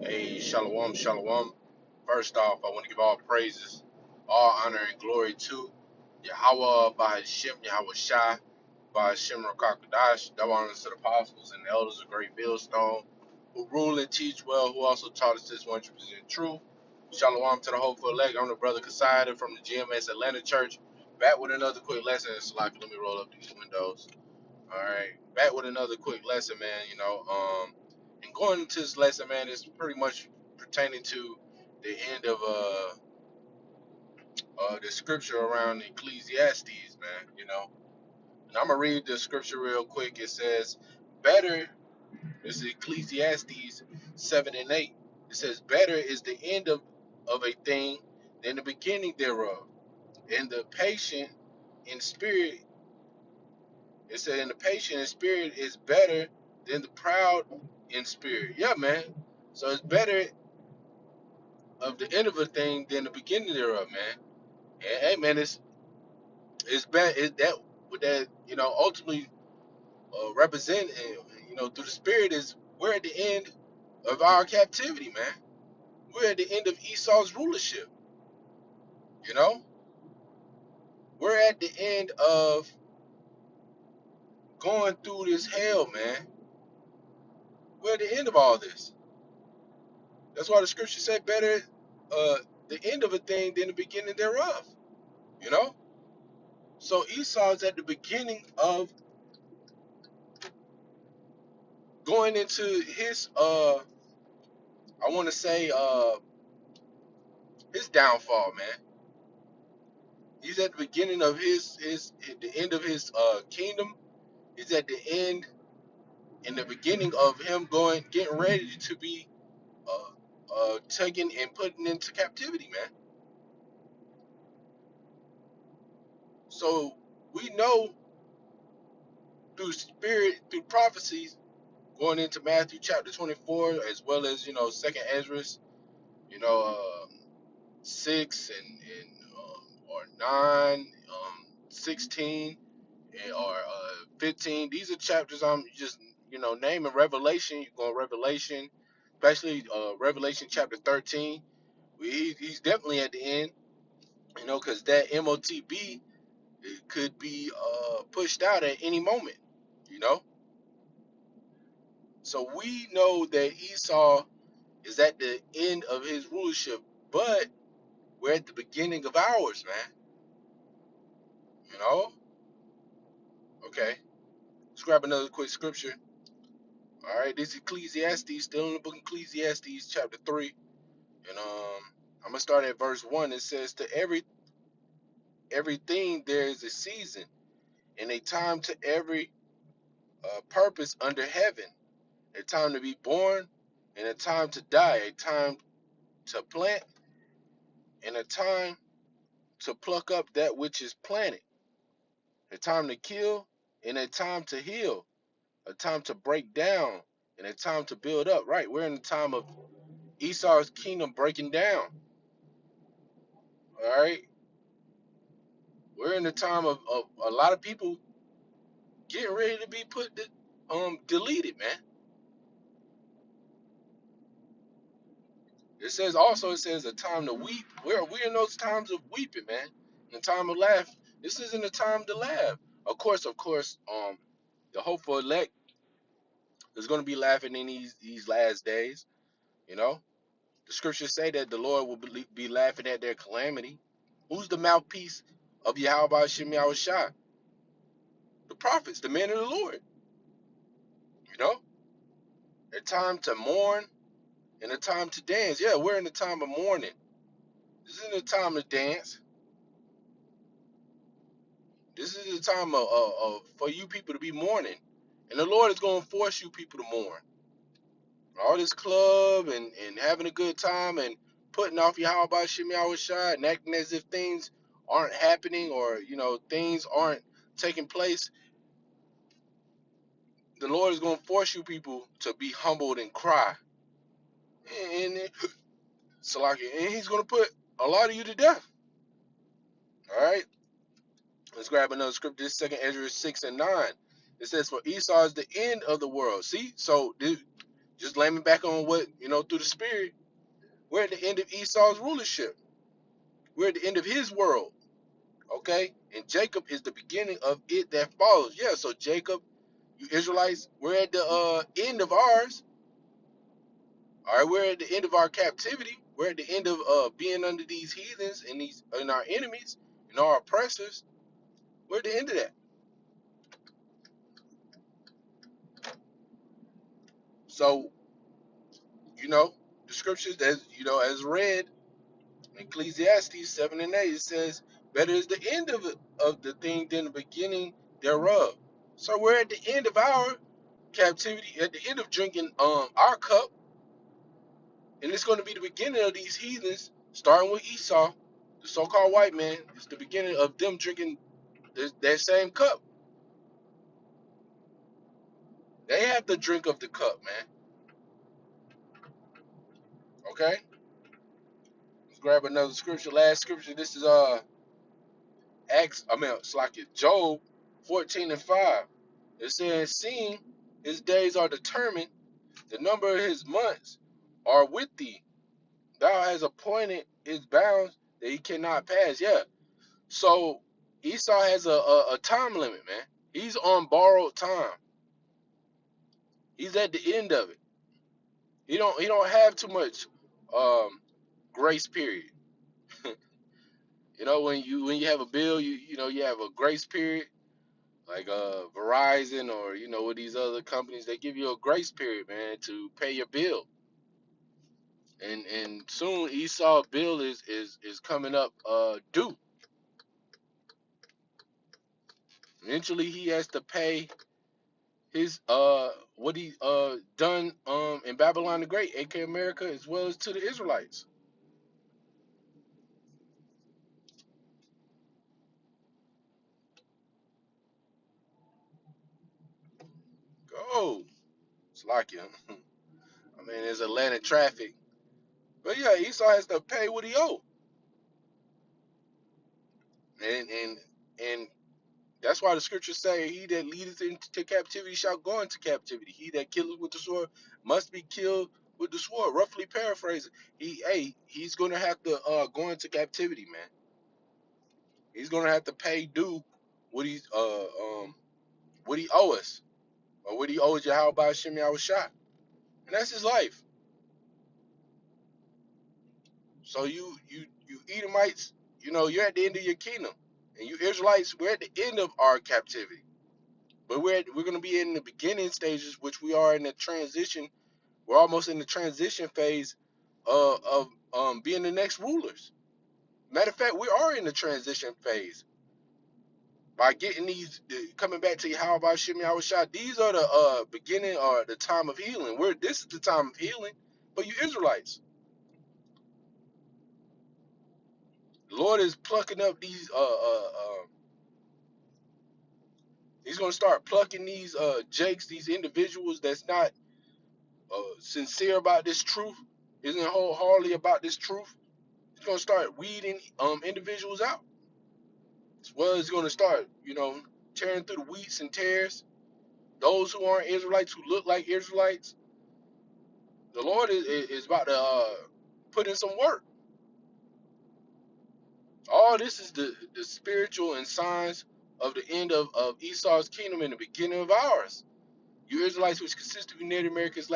Hey, shalom, shalom. First off, I want to give all praises, all honor, and glory to Yahweh by Hashem, Yahweh Shai, by Hashem Rakakadash, double honors to the apostles and the elders of Great Millstone, who rule and teach well, who also taught us this 100% truth. Shalom to the hopeful elect. I'm the brother Kasada from the GMS Atlanta Church, back with another quick lesson. It's like, let me roll up these windows. All right, back with another quick lesson, man. And going into this lesson, man, is pretty much pertaining to the end of the scripture around Ecclesiastes, man. And I'm gonna read the scripture real quick. It says, "Better is Ecclesiastes 7:8. It says, "Better is the end of a thing than the beginning thereof, and the patient in spirit." It said, "And the patient in spirit is better than the proud in spirit." Yeah, man. So it's better of the end of a thing than the beginning thereof, man. And hey, man, it's bad. It, that what that ultimately represent, through the spirit is we're at the end of our captivity, man. We're at the end of Esau's rulership. You know, we're at the end of going through this hell, man. We're at the end of all this. That's why the scripture said, "Better the end of a thing than the beginning thereof." You know, so Esau is at the beginning of going into his I want to say his downfall, man. He's at the beginning of his at the end of his kingdom. He's at the end and the beginning of him getting ready to be taken and put into captivity, man. So we know through spirit, through prophecies, going into Matthew chapter 24, as well as Second Ezra, 6 or 9, 16, or 15. These are chapters I'm just naming. Revelation, you go Revelation, especially Revelation chapter 13. He's definitely at the end, because that MOTB, it could be pushed out at any moment, you know. So we know that Esau is at the end of his rulership, but we're at the beginning of ours, man. You know? Okay. Let's grab another quick scripture. All right, this is Ecclesiastes, still in the book of Ecclesiastes, chapter 3. And I'm gonna start at verse 1. It says, "To everything there is a season, and a time to every purpose under heaven, a time to be born, and a time to die, a time to plant, and a time to pluck up that which is planted, a time to kill, and a time to heal, a time to break down, and a time to build up." Right, we're in the time of Esau's kingdom breaking down. All right, we're in the time of a lot of people getting ready to be deleted, man. It says a time to weep. We're in those times of weeping, man. In time of laugh. This isn't a time to laugh. Of course, the hopeful elect is going to be laughing in these last days. You know, the scriptures say that the Lord will be laughing at their calamity. Who's the mouthpiece of Yahweh Shem Yahweh Shai? The prophets, the men of the Lord. You know, a time to mourn and a time to dance. Yeah, we're in the time of mourning. This isn't a time to dance. This is the time for you people to be mourning. And the Lord is going to force you people to mourn. All this club and having a good time and putting off your how about Shemi Awashai and acting as if things aren't happening, or, things aren't taking place. The Lord is going to force you people to be humbled and cry. And He's going to put a lot of you to death. All right? Let's grab another scripture. This Second Ezra 6 and 9. It says, "For Esau is the end of the world." See? So Just laying back on what, through the spirit, we're at the end of Esau's rulership. We're at the end of his world. Okay? And Jacob is the beginning of it that follows. Yeah, so Jacob, you Israelites, we're at the end of ours. All right, we're at the end of our captivity. We're at the end of being under these heathens and our enemies and our oppressors. We're at the end of that. So, the scriptures as as read in Ecclesiastes 7 and 8, it says, better is the end of the thing than the beginning thereof. So we're at the end of our captivity, at the end of drinking our cup, and it's going to be the beginning of these heathens, starting with Esau, the so-called white man. It's the beginning of them drinking that same cup. They have to drink of the cup, man. Okay? Let's grab another scripture. Last scripture. This is Job 14 and 5. It says, seeing his days are determined, the number of his months are with thee. Thou hast appointed his bounds that he cannot pass. Yeah. So Esau has a time limit, man. He's on borrowed time. He's at the end of it. He don't have too much grace period. When you have a bill, you have a grace period, like Verizon or with these other companies, they give you a grace period, man, to pay your bill. And soon Esau bill is coming up due. Eventually he has to pay his what he done in Babylon the Great, aka America, as well as to the Israelites. Go. It's like you. I mean, there's Atlanta traffic. But yeah, Esau has to pay what he owed. And that's why the scriptures say, he that leadeth into captivity shall go into captivity. He that killeth with the sword must be killed with the sword. Roughly paraphrasing. He's gonna have to go into captivity, man. He's gonna have to pay due what what he owe us. Or what he owes Yahweh Shem Yahushua. And that's his life. So you Edomites, you're at the end of your kingdom. And you Israelites, we're at the end of our captivity. But we're going to be in the beginning stages, which we are in the transition. We're almost in the transition phase of being the next rulers. Matter of fact, we are in the transition phase by getting these coming back to Yahweh Shem Yahushua. These are the beginning or the time of healing. This is the time of healing for you Israelites. The Lord is plucking up these he's going to start plucking these jakes, these individuals that's not sincere about this truth, isn't wholeheartedly about this truth. He's going to start weeding individuals out, as well as going to start, tearing through the wheats and tares. Those who aren't Israelites, who look like Israelites, the Lord is about to put in some work. All this is the spiritual and signs of the end of Esau's kingdom and the beginning of ours. You Israelites, which consist of Native Americans, like